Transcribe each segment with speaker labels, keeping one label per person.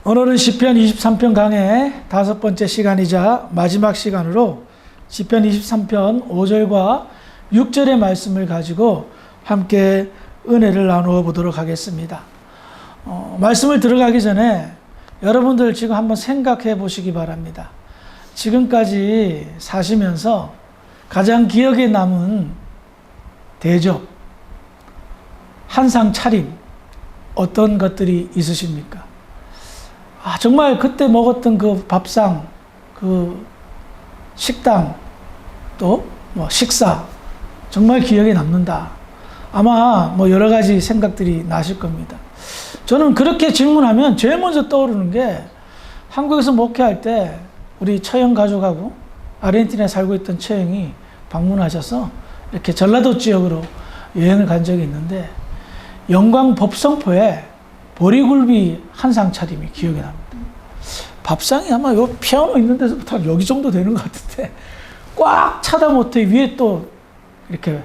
Speaker 1: 오늘은 시편 23편 강의 5번째 시간이자 마지막 시간으로 시편 23편 5절과 6절의 말씀을 가지고 함께 은혜를 나누어 보도록 하겠습니다. 말씀을 들어가기 전에 여러분들 지금 한번 생각해 보시기 바랍니다. 지금까지 사시면서 가장 기억에 남은 대접, 한상 차림, 어떤 것들이 있으십니까? 정말 그때 먹었던 그 밥상, 그 식당, 또 식사, 정말 기억에 남는다. 아마 여러 가지 생각들이 나실 겁니다. 저는 그렇게 질문하면 제일 먼저 떠오르는 게 한국에서 목회할 때 우리 처형 가족하고 아르헨티나에 살고 있던 처형이 방문하셔서 이렇게 전라도 지역으로 여행을 간 적이 있는데 영광 법성포에 보리굴비 한상 차림이 기억이 납니다. 밥상이 아마 요 피아노 있는 데서부터 여기 정도 되는 것 같은데 꽉 차다 못해 위에 또 이렇게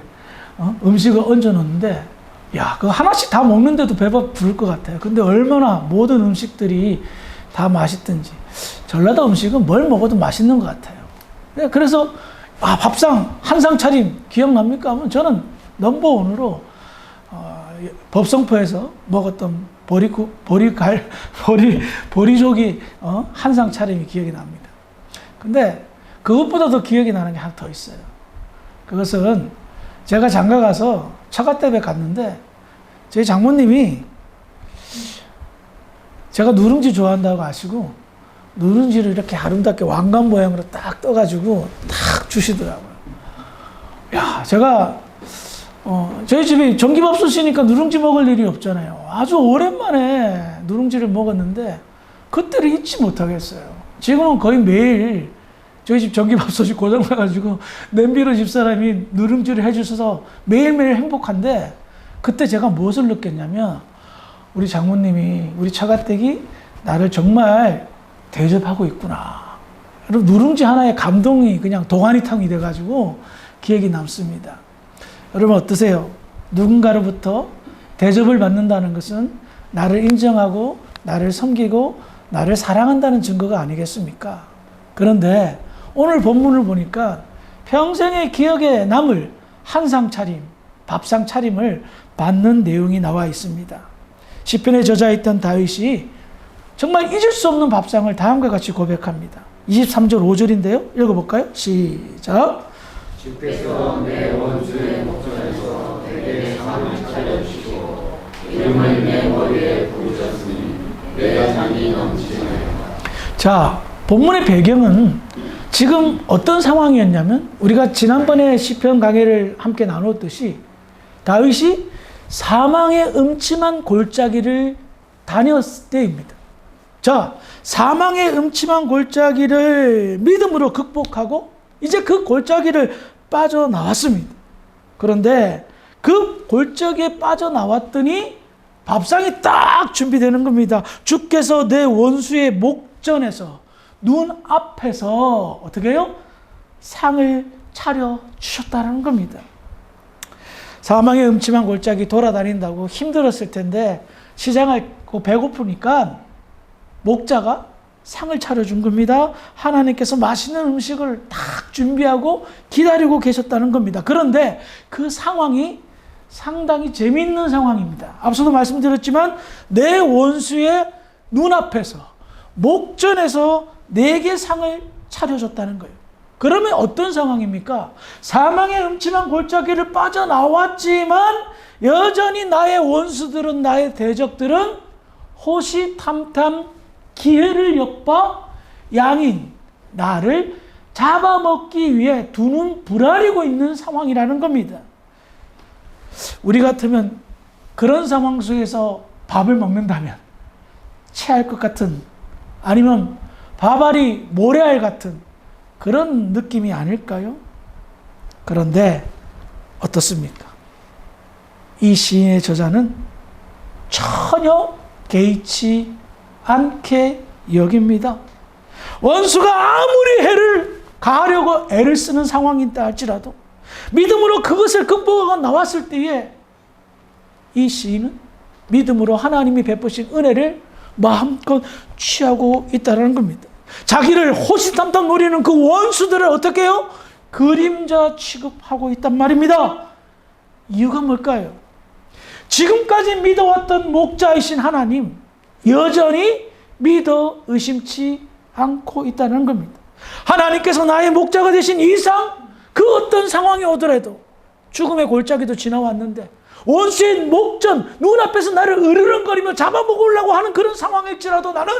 Speaker 1: 음식을 얹어 놓는데 그거 하나씩 다 먹는데도 배가 부를 것 같아요. 근데 얼마나 모든 음식들이 다 맛있든지 전라도 음식은 뭘 먹어도 맛있는 것 같아요. 그래서 밥상 한상 차림 기억납니까? 하면 저는 넘버원으로 법성포에서 먹었던 보리조기 한상 차림이 기억이 납니다. 근데 그것보다 더 기억이 나는 게 하나 더 있어요. 그것은 제가 장가 가서 처갓집에 갔는데 저희 장모님이 제가 누룽지 좋아한다고 아시고 누룽지를 이렇게 아름답게 왕관 모양으로 딱 떠가지고 딱 주시더라고요. 제가 저희 집에 전기밥솥이니까 누룽지 먹을 일이 없잖아요. 아주 오랜만에 누룽지를 먹었는데 그때를 잊지 못하겠어요. 지금은 거의 매일 저희 집 전기밥솥이 고장나가지고 냄비로 집사람이 누룽지를 해주셔서 매일매일 행복한데 그때 제가 무엇을 느꼈냐면 우리 장모님이, 우리 처가댁이 나를 정말 대접하고 있구나. 여러분, 누룽지 하나의 감동이 그냥 동아리탕이 돼가지고 기억이 남습니다. 여러분 어떠세요? 누군가로부터 대접을 받는다는 것은 나를 인정하고 나를 섬기고 나를 사랑한다는 증거가 아니겠습니까? 그런데 오늘 본문을 보니까 평생의 기억에 남을 한상 차림, 밥상 차림을 받는 내용이 나와 있습니다. 시편의 저자였던 다윗이 정말 잊을 수 없는 밥상을 다음과 같이 고백합니다. 23절 5절인데요. 읽어볼까요? 시작.
Speaker 2: 주께서 내 원수의 목전에서 내게 상을 차려주시고 기름을 내 머리에 부으셨으니 내 잔이 넘치네.
Speaker 1: 자, 본문의 배경은 지금 어떤 상황이었냐면 우리가 지난번에 시편 강해를 함께 나눴듯이 다윗이 사망의 음침한 골짜기를 다녔을 때입니다. 자, 사망의 음침한 골짜기를 믿음으로 극복하고 이제 그 골짜기를 빠져나왔습니다. 그런데 그 골짜기에 빠져나왔더니 밥상이 딱 준비되는 겁니다. 주께서 내 원수의 목전에서 눈앞에서 어떻게 해요? 상을 차려 주셨다는 겁니다. 사망의 음침한 골짜기 돌아다닌다고 힘들었을 텐데 시장을 배고프니까 목자가 상을 차려준 겁니다. 하나님께서 맛있는 음식을 딱 준비하고 기다리고 계셨다는 겁니다. 그런데 그 상황이 상당히 재미있는 상황입니다. 앞서도 말씀드렸지만 내 원수의 눈앞에서 목전에서 내게 상을 차려줬다는 거예요. 그러면 어떤 상황입니까? 사망의 음침한 골짜기를 빠져나왔지만 여전히 나의 원수들은, 나의 대적들은 호시탐탐 기회를 엿봐 양인 나를 잡아먹기 위해 두 눈 부라리고 있는 상황이라는 겁니다. 우리 같으면 그런 상황 속에서 밥을 먹는다면 체할 것 같은, 아니면 밥알이 모래알 같은 그런 느낌이 아닐까요? 그런데 어떻습니까? 이 시인의 저자는 전혀 개의치 않게 여깁니다. 원수가 아무리 해를 가하려고 애를 쓰는 상황이다 할지라도 믿음으로 그것을 극복하고 나왔을 때에 이 시인은 믿음으로 하나님이 베푸신 은혜를 마음껏 취하고 있다는 겁니다. 자기를 호시탐탐 노리는 그 원수들을 어떻게 해요? 그림자 취급하고 있단 말입니다. 이유가 뭘까요? 지금까지 믿어왔던 목자이신 하나님 여전히 믿어 의심치 않고 있다는 겁니다. 하나님께서 나의 목자가 되신 이상 그 어떤 상황이 오더라도 죽음의 골짜기도 지나왔는데 원수의 목전 눈앞에서 나를 으르렁거리며 잡아먹으려고 하는 그런 상황일지라도 나는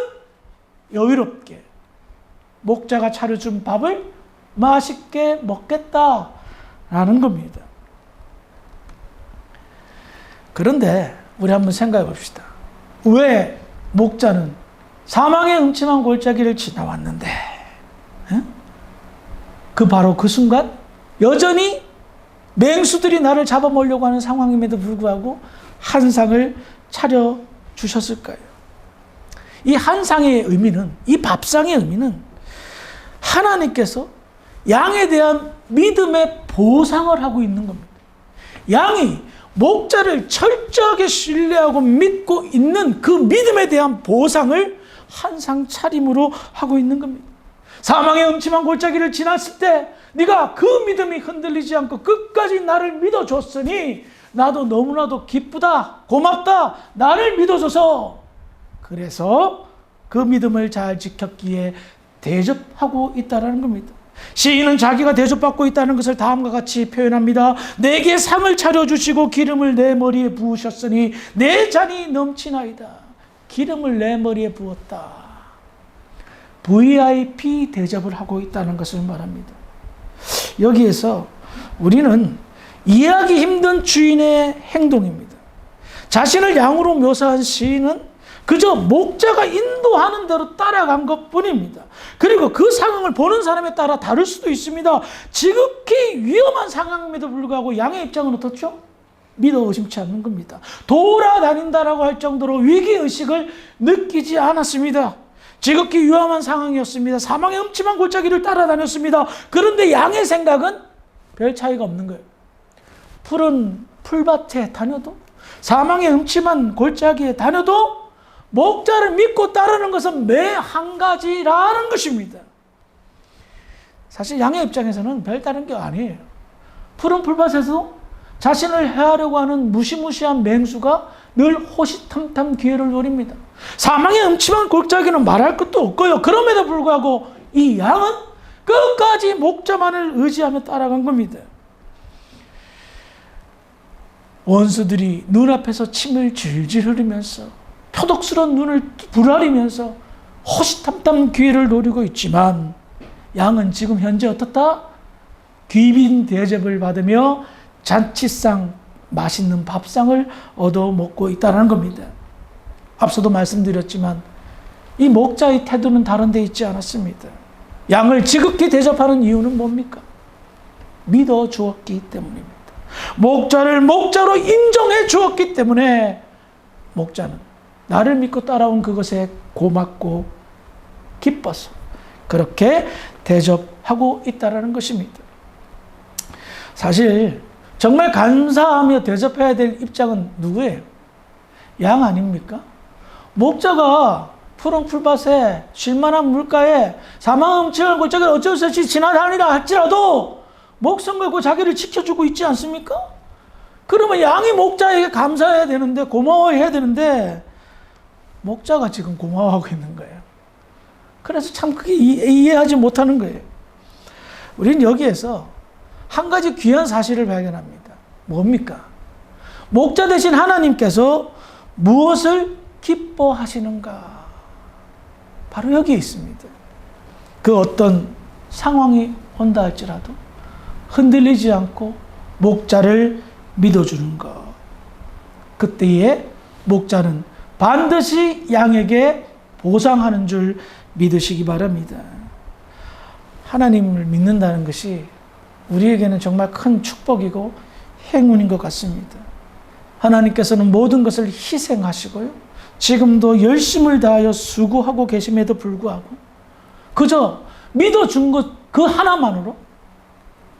Speaker 1: 여유롭게 목자가 차려준 밥을 맛있게 먹겠다라는 겁니다. 그런데 우리 한번 생각해 봅시다. 왜 목자는 사망의 음침한 골짜기를 지나왔는데 바로 그 순간 여전히 맹수들이 나를 잡아먹으려고 하는 상황임에도 불구하고 한 상을 차려주셨을까요? 이 한 상의 의미는, 이 밥상의 의미는 하나님께서 양에 대한 믿음의 보상을 하고 있는 겁니다. 양이 목자를 철저하게 신뢰하고 믿고 있는 그 믿음에 대한 보상을 한 상 차림으로 하고 있는 겁니다. 사망의 음침한 골짜기를 지났을 때 네가 그 믿음이 흔들리지 않고 끝까지 나를 믿어줬으니 나도 너무나도 기쁘다, 고맙다, 나를 믿어줘서 그래서 그 믿음을 잘 지켰기에 대접하고 있다는 겁니다. 시인은 자기가 대접받고 있다는 것을 다음과 같이 표현합니다. 내게 상을 차려주시고 기름을 내 머리에 부으셨으니 내 잔이 넘치나이다. 기름을 내 머리에 부었다. VIP 대접을 하고 있다는 것을 말합니다. 여기에서 우리는 이해하기 힘든 주인의 행동입니다. 자신을 양으로 묘사한 시인은 그저 목자가 인도하는 대로 따라간 것뿐입니다. 그리고 그 상황을 보는 사람에 따라 다를 수도 있습니다. 지극히 위험한 상황임에도 불구하고 양의 입장은 어떻죠? 믿어 의심치 않는 겁니다. 돌아다닌다라고 할 정도로 위기의식을 느끼지 않았습니다. 지극히 위험한 상황이었습니다. 사망의 음침한 골짜기를 따라다녔습니다. 그런데 양의 생각은 별 차이가 없는 거예요. 푸른 풀밭에 다녀도, 사망의 음침한 골짜기에 다녀도 목자를 믿고 따르는 것은 매 한 가지라는 것입니다. 사실 양의 입장에서는 별다른 게 아니에요. 푸른 풀밭에서 자신을 해하려고 하는 무시무시한 맹수가 늘 호시탐탐 기회를 노립니다. 사망의 음침한 골짜기는 말할 것도 없고요. 그럼에도 불구하고 이 양은 끝까지 목자만을 의지하며 따라간 겁니다. 원수들이 눈앞에서 침을 질질 흘리면서 표독스러운 눈을 부라리면서 호시탐탐 기회를 노리고 있지만 양은 지금 현재 어떻다? 귀빈 대접을 받으며 잔치상 맛있는 밥상을 얻어먹고 있다는 겁니다. 앞서도 말씀드렸지만 이 목자의 태도는 다른 데 있지 않았습니다. 양을 지극히 대접하는 이유는 뭡니까? 믿어 주었기 때문입니다. 목자를 목자로 인정해 주었기 때문에 목자는 나를 믿고 따라온 그것에 고맙고 기뻐서 그렇게 대접하고 있다는 것입니다. 사실 정말 감사하며 대접해야 될 입장은 누구예요? 양 아닙니까? 목자가 푸른 풀밭에 쉴만한 물가에 사망 음침한 골짜기를 어쩔 수 없이 지나다니라 할지라도 목숨 걸고 자기를 지켜주고 있지 않습니까? 그러면 양이 목자에게 감사해야 되는데, 고마워해야 되는데 목자가 지금 고마워하고 있는 거예요. 그래서 참 그게 이해하지 못하는 거예요. 우리는 여기에서 한 가지 귀한 사실을 발견합니다. 뭡니까? 목자 되신 하나님께서 무엇을 기뻐하시는가? 바로 여기에 있습니다. 그 어떤 상황이 온다 할지라도 흔들리지 않고 목자를 믿어주는 것. 그때에 목자는 반드시 양에게 보상하는 줄 믿으시기 바랍니다. 하나님을 믿는다는 것이 우리에게는 정말 큰 축복이고 행운인 것 같습니다. 하나님께서는 모든 것을 희생하시고요. 지금도 열심을 다하여 수고하고 계심에도 불구하고 그저 믿어준 것 그 하나만으로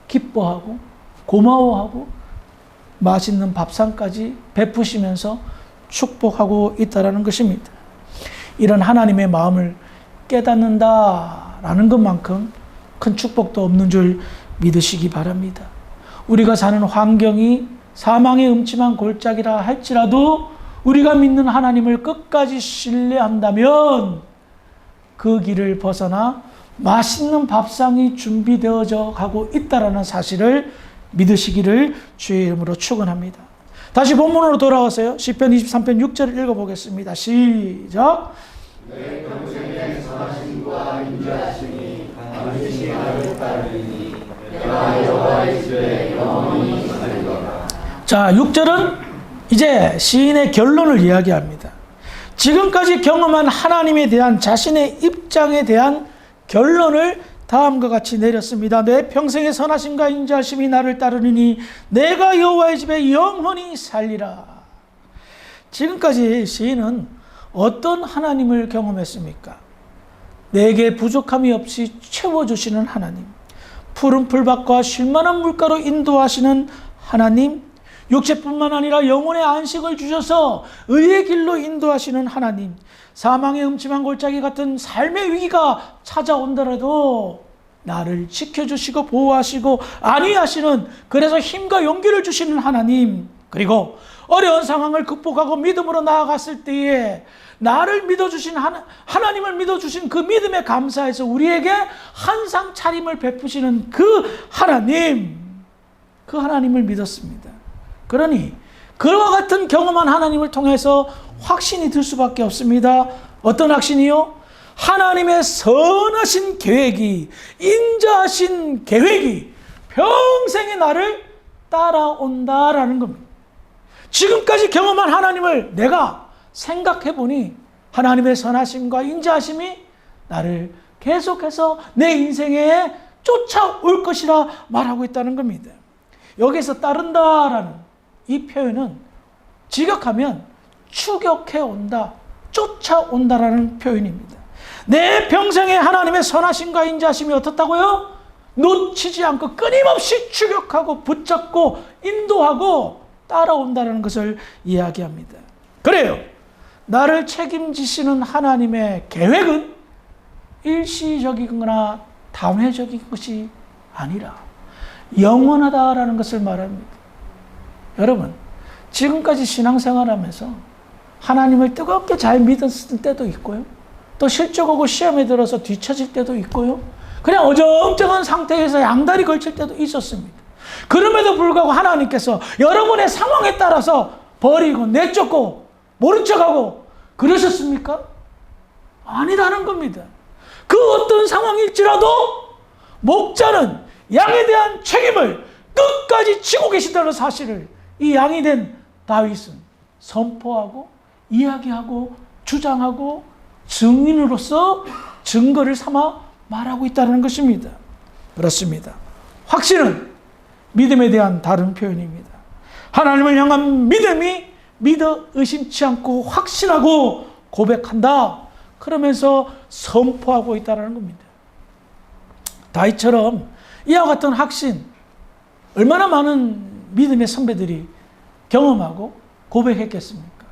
Speaker 1: 기뻐하고 고마워하고 맛있는 밥상까지 베푸시면서 축복하고 있다는 것입니다. 이런 하나님의 마음을 깨닫는다라는 것만큼 큰 축복도 없는 줄 믿으시기 바랍니다. 우리가 사는 환경이 사망의 음침한 골짜기라 할지라도 우리가 믿는 하나님을 끝까지 신뢰한다면 그 길을 벗어나 맛있는 밥상이 준비되어져 가고 있다라는 사실을 믿으시기를 주의 이름으로 축원합니다. 다시 본문으로 돌아와서요. 시편 23편 6절을 읽어보겠습니다. 시작.
Speaker 2: 내 평생의 선하심과 인자하심이 반드시 나를 따르니 내가 여호와의 집에 영원히 살리라.
Speaker 1: 자, 6절은 이제 시인의 결론을 이야기합니다. 지금까지 경험한 하나님에 대한 자신의 입장에 대한 결론을 다음과 같이 내렸습니다. 내 평생의 선하심과 인자하심이 나를 따르니 내가 여호와의 집에 영원히 살리라. 지금까지 시인은 어떤 하나님을 경험했습니까? 내게 부족함이 없이 채워주시는 하나님, 푸른 풀밭과 쉴만한 물가로 인도하시는 하나님, 육체뿐만 아니라 영혼의 안식을 주셔서 의의 길로 인도하시는 하나님, 사망의 음침한 골짜기 같은 삶의 위기가 찾아온더라도 나를 지켜주시고 보호하시고 안위하시는, 그래서 힘과 용기를 주시는 하나님, 그리고 어려운 상황을 극복하고 믿음으로 나아갔을 때에 나를 믿어주신 하나님을 믿어주신 그 믿음에 감사해서 우리에게 한상 차림을 베푸시는 그 하나님을 믿었습니다. 그러니 그와 같은 경험한 하나님을 통해서 확신이 들 수밖에 없습니다. 어떤 확신이요? 하나님의 선하신 계획이, 인자하신 계획이 평생에 나를 따라온다라는 겁니다. 지금까지 경험한 하나님을 내가 생각해 보니 하나님의 선하심과 인자하심이 나를 계속해서 내 인생에 쫓아올 것이라 말하고 있다는 겁니다. 여기서 따른다라는 이 표현은 직역하면 추격해 온다, 쫓아온다라는 표현입니다. 내 평생에 하나님의 선하심과 인자하심이 어떻다고요? 놓치지 않고 끊임없이 추격하고 붙잡고 인도하고 따라온다는 것을 이야기합니다. 그래요. 나를 책임지시는 하나님의 계획은 일시적이거나 단회적인 것이 아니라 영원하다라는 것을 말합니다. 여러분, 지금까지 신앙생활하면서 하나님을 뜨겁게 잘 믿었을 때도 있고요. 또 실족하고 시험에 들어서 뒤처질 때도 있고요. 그냥 어정쩡한 상태에서 양다리 걸칠 때도 있었습니다. 그럼에도 불구하고 하나님께서 여러분의 상황에 따라서 버리고 내쫓고 모른 척하고 그러셨습니까? 아니라는 겁니다. 그 어떤 상황일지라도 목자는 양에 대한 책임을 끝까지 지고 계시다는 사실을 이 양이 된 다윗은 선포하고 이야기하고 주장하고 증인으로서 증거를 삼아 말하고 있다는 것입니다. 그렇습니다. 확신은 믿음에 대한 다른 표현입니다. 하나님을 향한 믿음이 믿어 의심치 않고 확신하고 고백한다. 그러면서 선포하고 있다는 겁니다. 다윗처럼 이와 같은 확신, 얼마나 많은 믿음의 선배들이 경험하고 고백했겠습니까?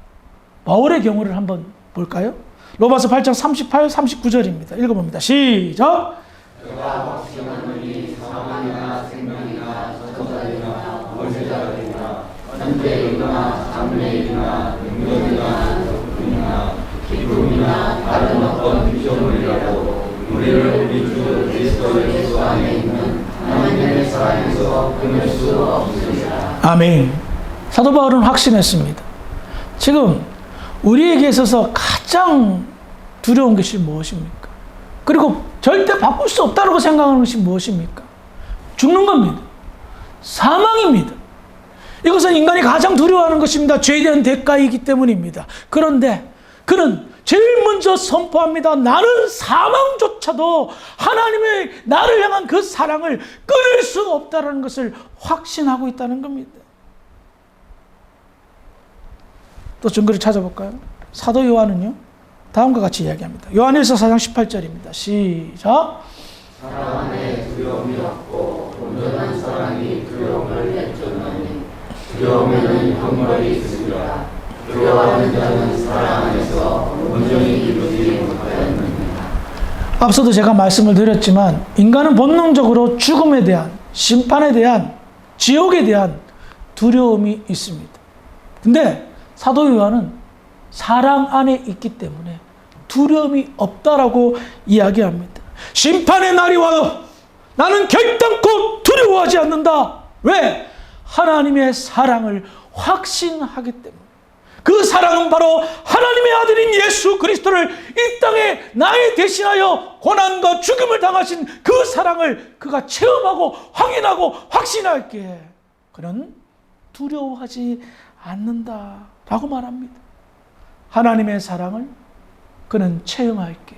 Speaker 1: 바울의 경우를 한번 볼까요? 로마서 8장 38, 39절입니다. 읽어봅니다. 시작!
Speaker 2: 내가 확신하노니 사망이나 생명이나 천사이나 권세자들이나 현재이나 장래이나 능력이나 능력이나 기쁨이나 다른 어떤 비전물이라도 우리를 우리 주 그리스도 예수 안에 있는 하나님의 사랑에서 끊을 수 없으리라.
Speaker 1: 아멘. 사도 바울은 확신했습니다. 지금 우리에게 있어서 가장 두려운 것이 무엇입니까? 그리고 절대 바꿀 수 없다고 생각하는 것이 무엇입니까? 죽는 겁니다. 사망입니다. 이것은 인간이 가장 두려워하는 것입니다. 죄에 대한 대가이기 때문입니다. 그런데 그는 제일 먼저 선포합니다. 나는 사망조차도 하나님의 나를 향한 그 사랑을 끊을 수 없다는 것을 확신하고 있다는 겁니다. 또 증거를 찾아볼까요? 사도 요한은요, 다음과 같이 이야기합니다. 요한일서 4장 18절입니다. 시작!
Speaker 2: 사랑 안에 두려움이 없고 온전한 사랑이 두려움을 내쫓나니 두려움에는 형벌이 있으리라. 두려워하는 자는 사랑 안에서 온전히 이루지 못하였느니라.
Speaker 1: 앞서도 제가 말씀을 드렸지만 인간은 본능적으로 죽음에 대한, 심판에 대한, 지옥에 대한 두려움이 있습니다. 근데 사도 요한은 사랑 안에 있기 때문에 두려움이 없다라고 이야기합니다. 심판의 날이 와도 나는 결단코 두려워하지 않는다. 왜? 하나님의 사랑을 확신하기 때문에. 그 사랑은 바로 하나님의 아들인 예수 그리스도를 이 땅에 나에 대신하여 고난과 죽음을 당하신 그 사랑을 그가 체험하고 확인하고 확신할게 그는 두려워하지 않는다라고 말합니다. 하나님의 사랑을 그는 체험할게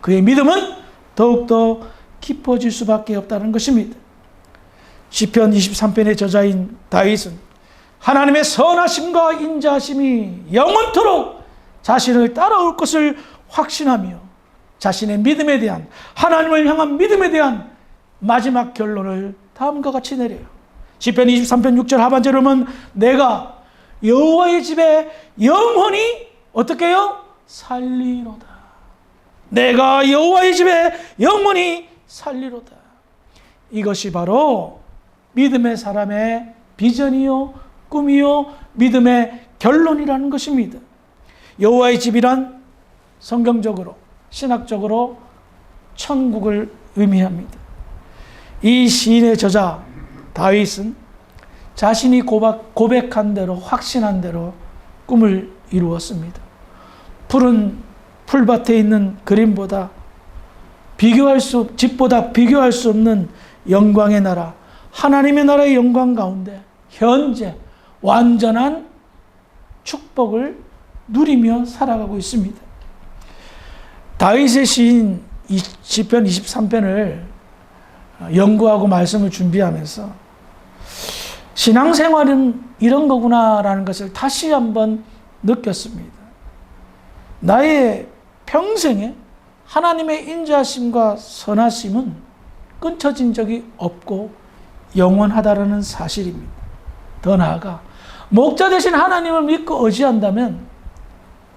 Speaker 1: 그의 믿음은 더욱더 깊어질 수밖에 없다는 것입니다. 시편 23편의 저자인 다윗은 하나님의 선하심과 인자하심이 영원토록 자신을 따라올 것을 확신하며 자신의 믿음에 대한, 하나님을 향한 믿음에 대한 마지막 결론을 다음과 같이 내려요. 시편 23편 6절 하반절에 보면 내가 여호와의 집에 영원히 어떻게 해요? 살리로다. 내가 여호와의 집에 영원히 살리로다. 이것이 바로 믿음의 사람의 비전이요 꿈이요 믿음의 결론이라는 것입니다. 여호와의 집이란 성경적으로 신학적으로 천국을 의미합니다. 이 시인의 저자 다윗은 자신이 고백한 대로 확신한 대로 꿈을 이루었습니다. 푸른 풀밭에 있는 그림보다 집보다 비교할 수 없는 영광의 나라, 하나님의 나라의 영광 가운데 현재 완전한 축복을 누리며 살아가고 있습니다. 다윗의 시인 시편 23편을 연구하고 말씀을 준비하면서 신앙생활은 이런 거구나라는 것을 다시 한번 느꼈습니다. 나의 평생에 하나님의 인자하심과 선하심은 끊쳐진 적이 없고 영원하다라는 사실입니다. 더 나아가 목자 되신 하나님을 믿고 의지한다면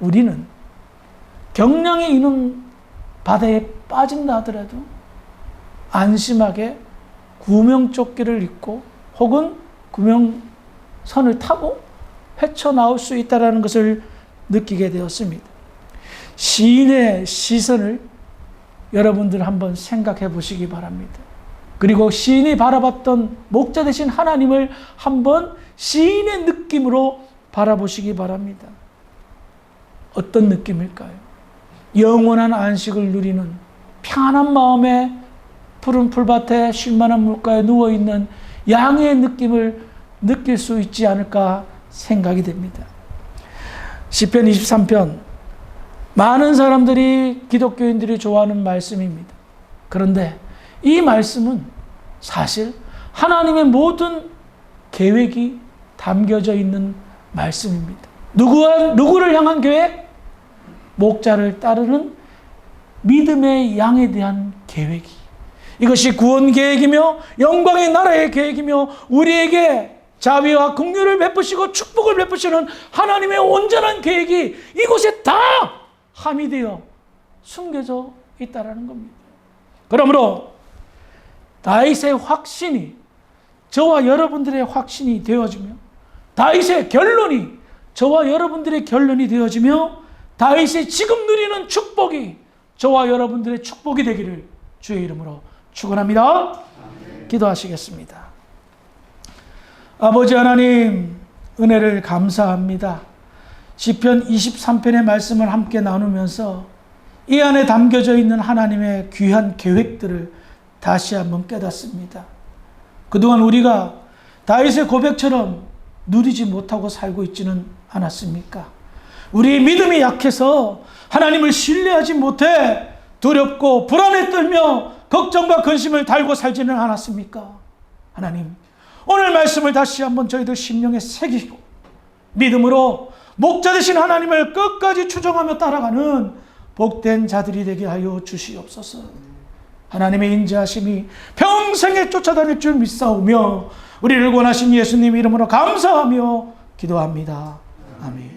Speaker 1: 우리는 경량이 있는 바다에 빠진다 하더라도 안심하게 구명조끼를 입고 혹은 구명선을 타고 헤쳐나올 수 있다는 것을 느끼게 되었습니다. 시인의 시선을 여러분들 한번 생각해 보시기 바랍니다. 그리고 시인이 바라봤던 목자 되신 하나님을 한번 시인의 느낌으로 바라보시기 바랍니다. 어떤 느낌일까요? 영원한 안식을 누리는 편안한 마음에 푸른 풀밭에 쉴만한 물가에 누워있는 양의 느낌을 느낄 수 있지 않을까 생각이 됩니다. 시편 23편 많은 사람들이 기독교인들이 좋아하는 말씀입니다. 그런데 이 말씀은 사실 하나님의 모든 계획이 담겨져 있는 말씀입니다. 누구를 향한 계획? 목자를 따르는 믿음의 양에 대한 계획이. 이것이 구원 계획이며 영광의 나라의 계획이며 우리에게 자비와 긍휼을 베푸시고 축복을 베푸시는 하나님의 온전한 계획이 이곳에 다 함의되어 숨겨져 있다는 겁니다. 그러므로 다윗의 확신이 저와 여러분들의 확신이 되어지며 다윗의 결론이 저와 여러분들의 결론이 되어지며 다윗이 지금 누리는 축복이 저와 여러분들의 축복이 되기를 주의 이름으로 축원합니다. 기도하시겠습니다. 아버지 하나님 은혜를 감사합니다. 시편 23편의 말씀을 함께 나누면서 이 안에 담겨져 있는 하나님의 귀한 계획들을 다시 한번 깨닫습니다. 그동안 우리가 다윗의 고백처럼 누리지 못하고 살고 있지는 않았습니까? 우리의 믿음이 약해서 하나님을 신뢰하지 못해 두렵고 불안에 떨며 걱정과 근심을 달고 살지는 않았습니까? 하나님, 오늘 말씀을 다시 한번 저희들 심령에 새기고 믿음으로 목자 되신 하나님을 끝까지 추종하며 따라가는 복된 자들이 되게 하여 주시옵소서. 하나님의 인자하심이 평생에 쫓아다닐 줄 믿사오며 우리를 원하신 예수님 이름으로 감사하며 기도합니다. 아멘.